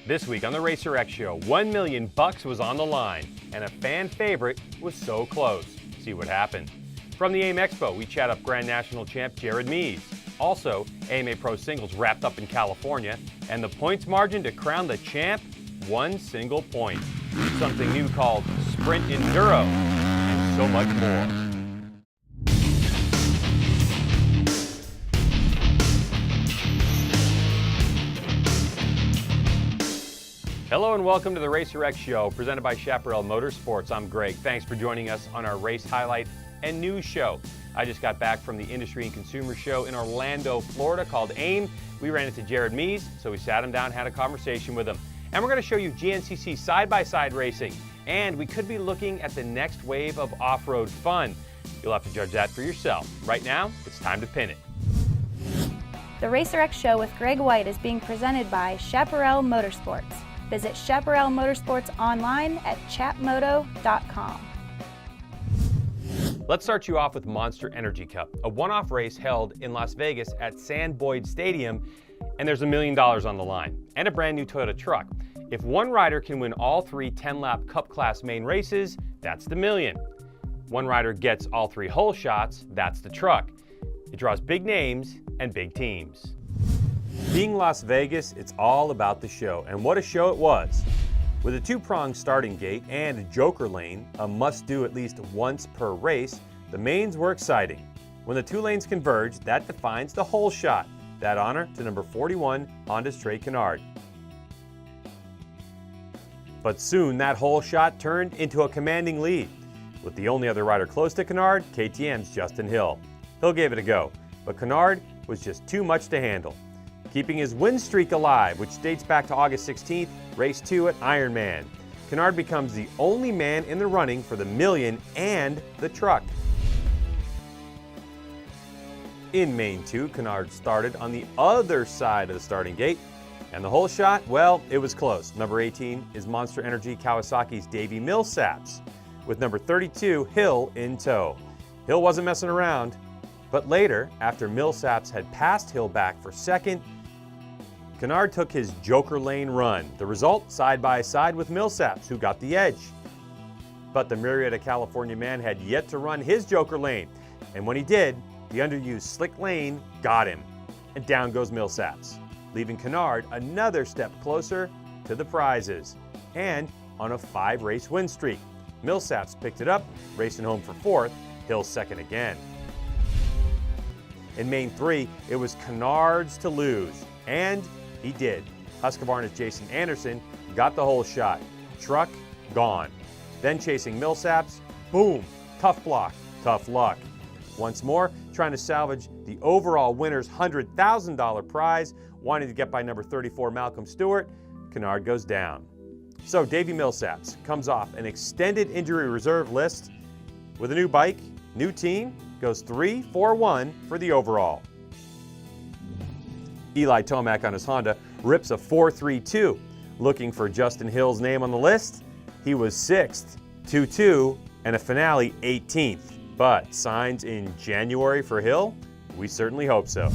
This week on the Racer X Show, $1 million was on the line, and a fan favorite was so close. See what happened. From the AIM Expo, we chat up Grand National champ Jared Mees. Also, AMA Pro Singles wrapped up in California, and the points margin to crown the champ, one single point. Something new called Sprint Enduro, and so much more. Hello and welcome to the Racer X Show, presented by Chaparral Motorsports. I'm Greg. Thanks for joining us on our race highlight and news show. I just got back from the Industry and Consumer Show in Orlando, Florida, called AIM. We ran into Jared Mees, so we sat him down, had a conversation with him. And we're going to show you GNCC side-by-side racing. And we could be looking at the next wave of off-road fun. You'll have to judge that for yourself. Right now, it's time to pin it. The Racer X Show with Greg White is being presented by Chaparral Motorsports. Visit Chaparral Motorsports online at chapmoto.com. Let's start you off with Monster Energy Cup, a one-off race held in Las Vegas at San Boyd Stadium, and there's $1 million on the line, and a brand new Toyota truck. If one rider can win all three 10-lap Cup Class main races, that's the million. One rider gets all three hole shots, that's the truck. It draws big names and big teams. Being Las Vegas, it's all about the show, and what a show it was. With a two-pronged starting gate and a joker lane, a must-do at least once per race, the mains were exciting. When the two lanes converge, that defines the hole shot. That honor to number 41, Honda's Trey Canard. But soon that hole shot turned into a commanding lead. With the only other rider close to Canard, KTM's Justin Hill. Hill gave it a go, but Canard was just too much to handle. Keeping his win streak alive, which dates back to August 16th, race 2 at Ironman. Canard becomes the only man in the running for the million and the truck. In Main 2, Canard started on the other side of the starting gate, and the hole shot, well, it was close. Number 18 is Monster Energy Kawasaki's Davey Millsaps, with number 32, Hill, in tow. Hill wasn't messing around, but later, after Millsaps had passed Hill back for second, Canard took his joker lane run. The result, side by side with Millsaps, who got the edge. But the Murrieta, California man had yet to run his joker lane, and when he did, the underused slick lane got him. And down goes Millsaps, leaving Canard another step closer to the prizes, and on a 5-race win streak. Millsaps picked it up, racing home for 4th, Hill second again. In Main 3, it was Canard's to lose, and he did. Husqvarna's Jason Anderson got the whole shot. Truck gone. Then chasing Millsaps, boom, tough block, tough luck. Once more, trying to salvage the overall winner's $100,000 prize, wanting to get by number 34 Malcolm Stewart, Canard goes down. So Davey Millsaps comes off an extended injury reserve list. With a new bike, new team, goes 3-4-1 for the overall. Eli Tomac on his Honda rips a 4.32. Looking for Justin Hill's name on the list, he was 6th, 2-2, and a finale 18th. But signs in January for Hill? We certainly hope so.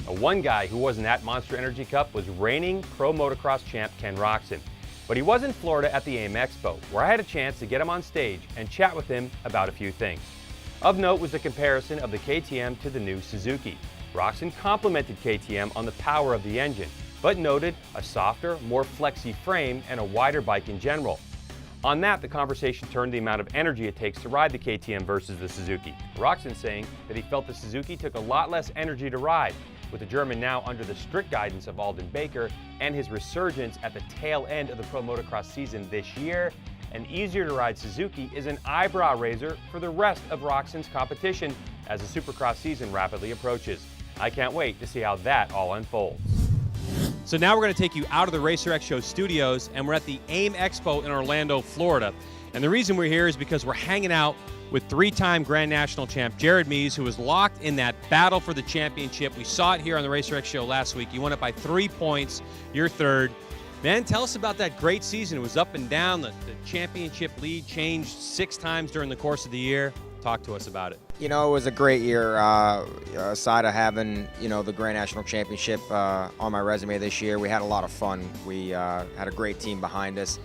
One guy who wasn't at Monster Energy Cup was reigning pro motocross champ Ken Roczen. But he was in Florida at the AIM Expo, where I had a chance to get him on stage and chat with him about a few things. Of note was the comparison of the KTM to the new Suzuki. Roczen complimented KTM on the power of the engine, but noted a softer, more flexy frame and a wider bike in general. On that, the conversation turned to the amount of energy it takes to ride the KTM versus the Suzuki. Roczen saying that he felt the Suzuki took a lot less energy to ride, with the German now under the strict guidance of Alden Baker and his resurgence at the tail end of the pro motocross season this year. An easier-to-ride Suzuki is an eyebrow raiser for the rest of Roczen's competition as the Supercross season rapidly approaches. I can't wait to see how that all unfolds. So now we're going to take you out of the Racer X Show studios, and we're at the AIM Expo in Orlando, Florida. And the reason we're here is because we're hanging out with 3-time Grand National champ Jared Mees, who was locked in that battle for the championship. We saw it here on the Racer X Show last week. You won it by 3 points. You're third. Man, tell us about that great season. It was up and down. The championship lead changed 6 times during the course of the year. Talk to us about it. You know, it was a great year. Aside of having, you know, the Grand National Championship on my resume this year, we had a lot of fun. We had a great team behind us.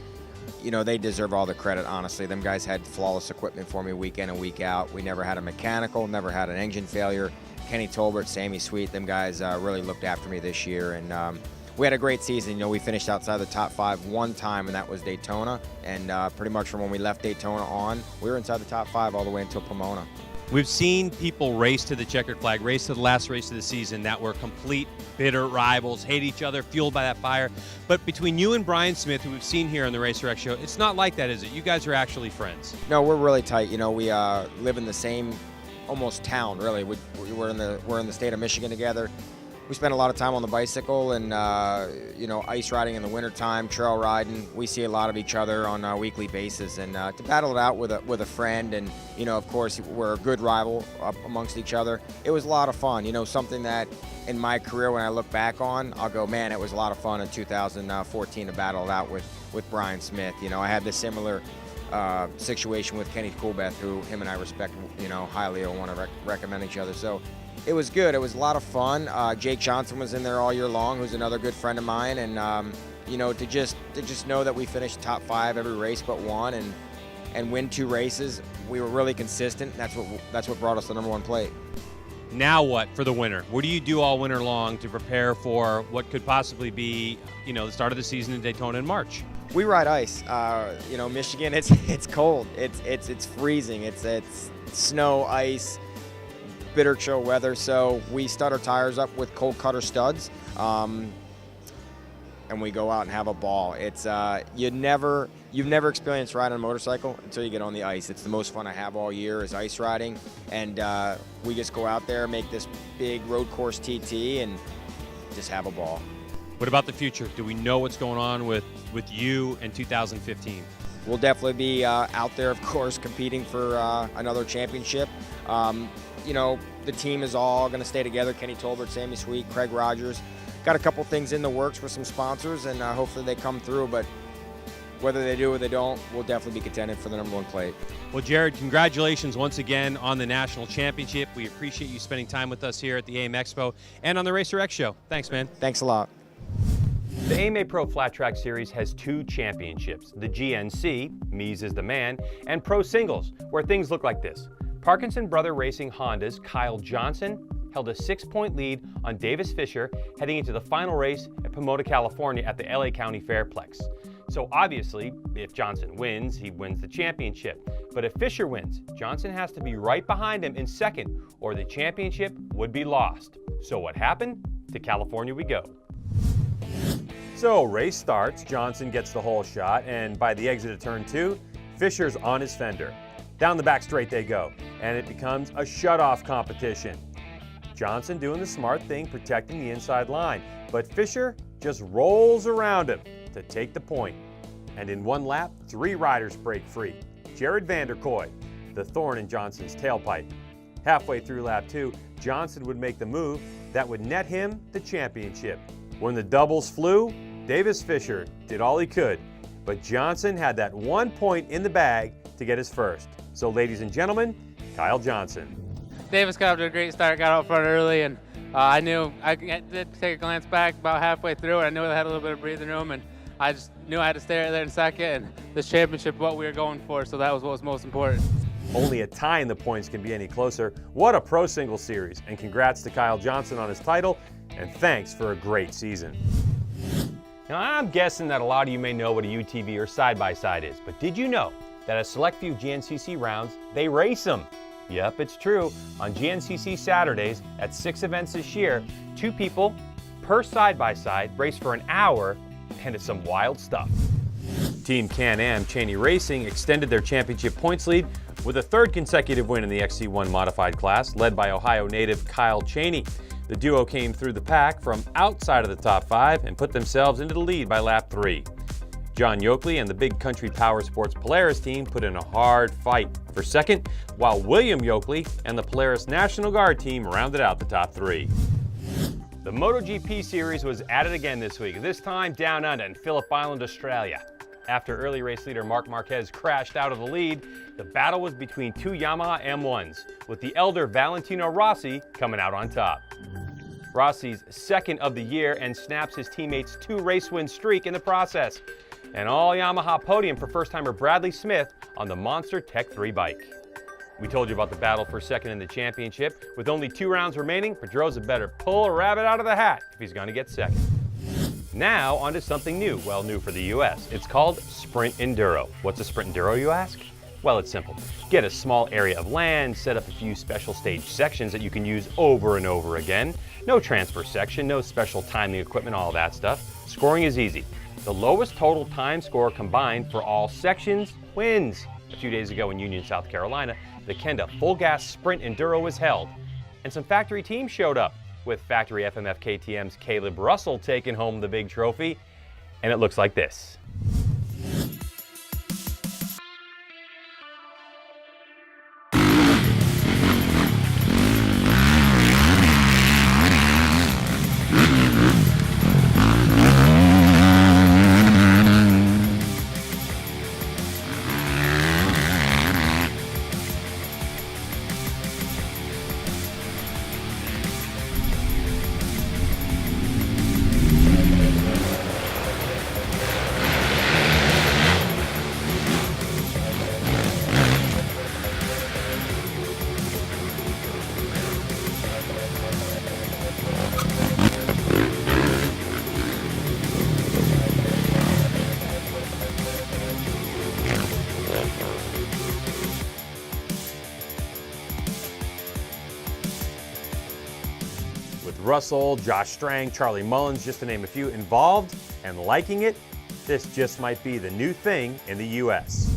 You know, they deserve all the credit, honestly. Them guys had flawless equipment for me week in and week out. We never had a mechanical, never had an engine failure. Kenny Tolbert, Sammy Sweet, them guys really looked after me this year. And we had a great season. You know, we finished outside the top 5 one time, and that was Daytona. And pretty much from when we left Daytona on, we were inside the top 5 all the way until Pomona. We've seen people race to the checkered flag, race to the last race of the season that were complete bitter rivals, hate each other, fueled by that fire. But between you and Brian Smith, who we've seen here on the RacerX show, it's not like that, is it? You guys are actually friends. No, we're really tight. You know, we live in the same almost town, really. We're in the state of Michigan together. We spend a lot of time on the bicycle and, you know, ice riding in the wintertime, trail riding. We see a lot of each other on a weekly basis. And to battle it out with a friend and, you know, of course, we're a good rival amongst each other. It was a lot of fun. You know, something that in my career, when I look back on, I'll go, man, it was a lot of fun in 2014 to battle it out with Brian Smith. You know, I had this similar situation with Kenny Coolbeth, who him and I respect, you know, highly. I want to recommend each other. So it was good. It was a lot of fun. Jake Johnson was in there all year long, who's another good friend of mine. And, you know, to just know that we finished top 5 every race but one and win 2 races, we were really consistent. That's what brought us the #1 plate. Now what for the winter? What do you do all winter long to prepare for what could possibly be, you know, the start of the season in Daytona in March? We ride ice. You know, Michigan, it's cold. It's freezing. It's snow, ice, bitter chill weather. So we stud our tires up with cold cutter studs, and we go out and have a ball. It's you've never experienced riding a motorcycle until you get on the ice. It's the most fun I have all year is ice riding, and we just go out there, make this big road course TT, and just have a ball. What about the future? Do we know what's going on with you in 2015? We'll definitely be out there, of course, competing for another championship. You know, the team is all going to stay together. Kenny Tolbert, Sammy Sweet, Craig Rogers. Got a couple things in the works with some sponsors, and hopefully they come through. But whether they do or they don't, we'll definitely be contending for the #1 plate. Well, Jared, congratulations once again on the national championship. We appreciate you spending time with us here at the AIM Expo and on the RacerX show. Thanks, man. Thanks a lot. The AMA Pro Flat Track Series has 2 championships, the GNC, Mees is the man, and Pro Singles, where things look like this. Parkinson Brother Racing Honda's Kyle Johnson held a 6-point lead on Davis Fisher heading into the final race at Pomona, California at the LA County Fairplex. So obviously, if Johnson wins, he wins the championship. But if Fisher wins, Johnson has to be right behind him in second, or the championship would be lost. So what happened? To California we go. So race starts, Johnson gets the whole shot, and by the exit of turn 2, Fisher's on his fender. Down the back straight they go, and it becomes a shutoff competition. Johnson doing the smart thing, protecting the inside line, but Fisher just rolls around him to take the point. And in one lap, 3 riders break free. Jared Vanderkoy, the thorn in Johnson's tailpipe. Halfway through lap 2, Johnson would make the move that would net him the championship. When the doubles flew, Davis Fisher did all he could, but Johnson had that 1 point in the bag to get his first. So ladies and gentlemen, Kyle Johnson. Davis got up to a great start, got out front early, and I did take a glance back about halfway through, and I knew I had a little bit of breathing room, and I just knew I had to stay right there in second, and this championship what we were going for, so that was what was most important. Only a tie in the points can be any closer. What a Pro Singles series, and congrats to Kyle Johnson on his title, and thanks for a great season. Now, I'm guessing that a lot of you may know what a UTV or side-by-side is, but did you know that a select few GNCC rounds, they race them? Yep, it's true. On GNCC Saturdays, at 6 events this year, 2 people per side-by-side race for an hour, and it's some wild stuff. Team Can-Am Cheney Racing extended their championship points lead with a 3rd consecutive win in the XC1 modified class, led by Ohio native Kyle Cheney. The duo came through the pack from outside of the top 5 and put themselves into the lead by lap 3. John Yoakley and the Big Country Power Sports Polaris team put in a hard fight for second, while William Yoakley and the Polaris National Guard team rounded out the top 3. The MotoGP series was at it again this week, this time down under in Phillip Island, Australia. After early race leader Marc Marquez crashed out of the lead, the battle was between two Yamaha M1s, with the elder Valentino Rossi coming out on top. Rossi's second of the year and snaps his teammates' 2-race-win streak in the process. An all-Yamaha podium for first-timer Bradley Smith on the Monster Tech 3 bike. We told you about the battle for second in the championship. With only 2 rounds remaining, Pedrosa better pull a rabbit out of the hat if he's going to get second. Now, on to something new. Well, new for the U.S. It's called Sprint Enduro. What's a Sprint Enduro, you ask? Well, it's simple. Get a small area of land, set up a few special stage sections that you can use over and over again. No transfer section, no special timing equipment, all that stuff. Scoring is easy. The lowest total time score combined for all sections wins. A few days ago in Union, South Carolina, the Kenda Full Gas Sprint Enduro was held, and some factory teams showed up, with factory FMF KTM's Caleb Russell taking home the big trophy, and it looks like this. With Russell, Josh Strang, Charlie Mullins, just to name a few, involved and liking it, this just might be the new thing in the US.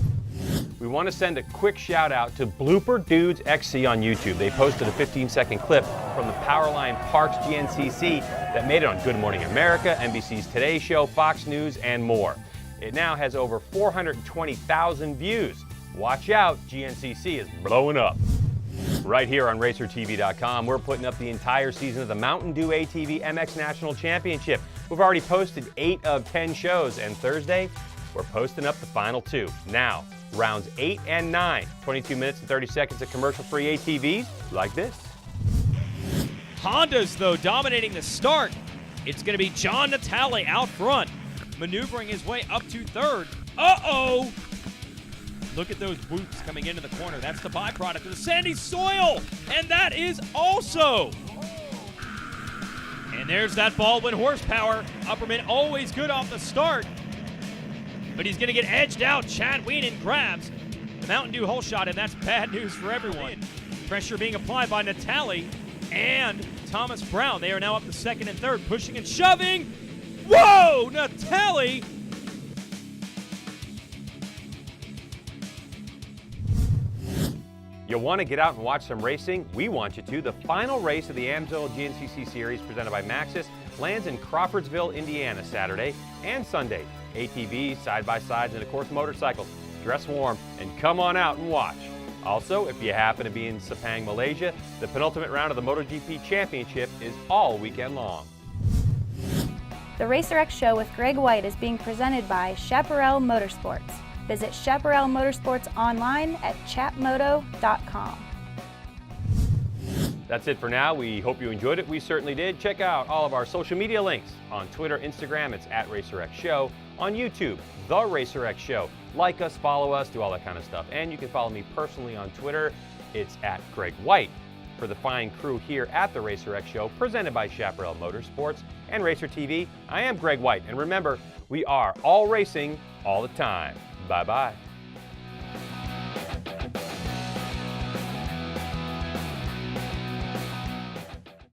We want to send a quick shout out to Blooper Dudes XC on YouTube. They posted a 15-second clip from the Powerline Parks GNCC that made it on Good Morning America, NBC's Today Show, Fox News, and more. It now has over 420,000 views. Watch out, GNCC is blowing up. Right here on RacerTV.com, we're putting up the entire season of the Mountain Dew ATV MX National Championship. We've already posted 8 of 10 shows, and Thursday, we're posting up the final 2. Now, rounds 8 and 9, 22 minutes and 30 seconds of commercial-free ATVs like this. Honda's, though, dominating the start. It's going to be John Natale out front, maneuvering his way up to third. Uh-oh! Look at those boots coming into the corner. That's the byproduct of the sandy soil. And that is also. And there's that Baldwin horsepower. Upperman always good off the start. But he's going to get edged out. Chad Wienen grabs the Mountain Dew whole shot, and that's bad news for everyone. Pressure being applied by Natale and Thomas Brown. They are now up to second and third, pushing and shoving. Whoa, Natale. You want to get out and watch some racing? We want you to. The final race of the AMSOIL GNCC Series presented by Maxxis lands in Crawfordsville, Indiana, Saturday and Sunday. ATVs, side-by-sides, and of course motorcycles. Dress warm and come on out and watch. Also, if you happen to be in Sepang, Malaysia, the penultimate round of the MotoGP Championship is all weekend long. The Racer X Show with Greg White is being presented by Chaparral Motorsports. Visit Chaparral Motorsports online at chatmoto.com. That's it for now. We hope you enjoyed it. We certainly did. Check out all of our social media links. On Twitter, Instagram, it's @RacerXShow. On YouTube, The Racer X Show. Like us, follow us, do all that kind of stuff. And you can follow me personally on Twitter. It's @GregWhite. For the fine crew here at The Racer X Show, presented by Chaparral Motorsports and RacerTV, I am Greg White. And remember, we are all racing all the time. Bye-bye.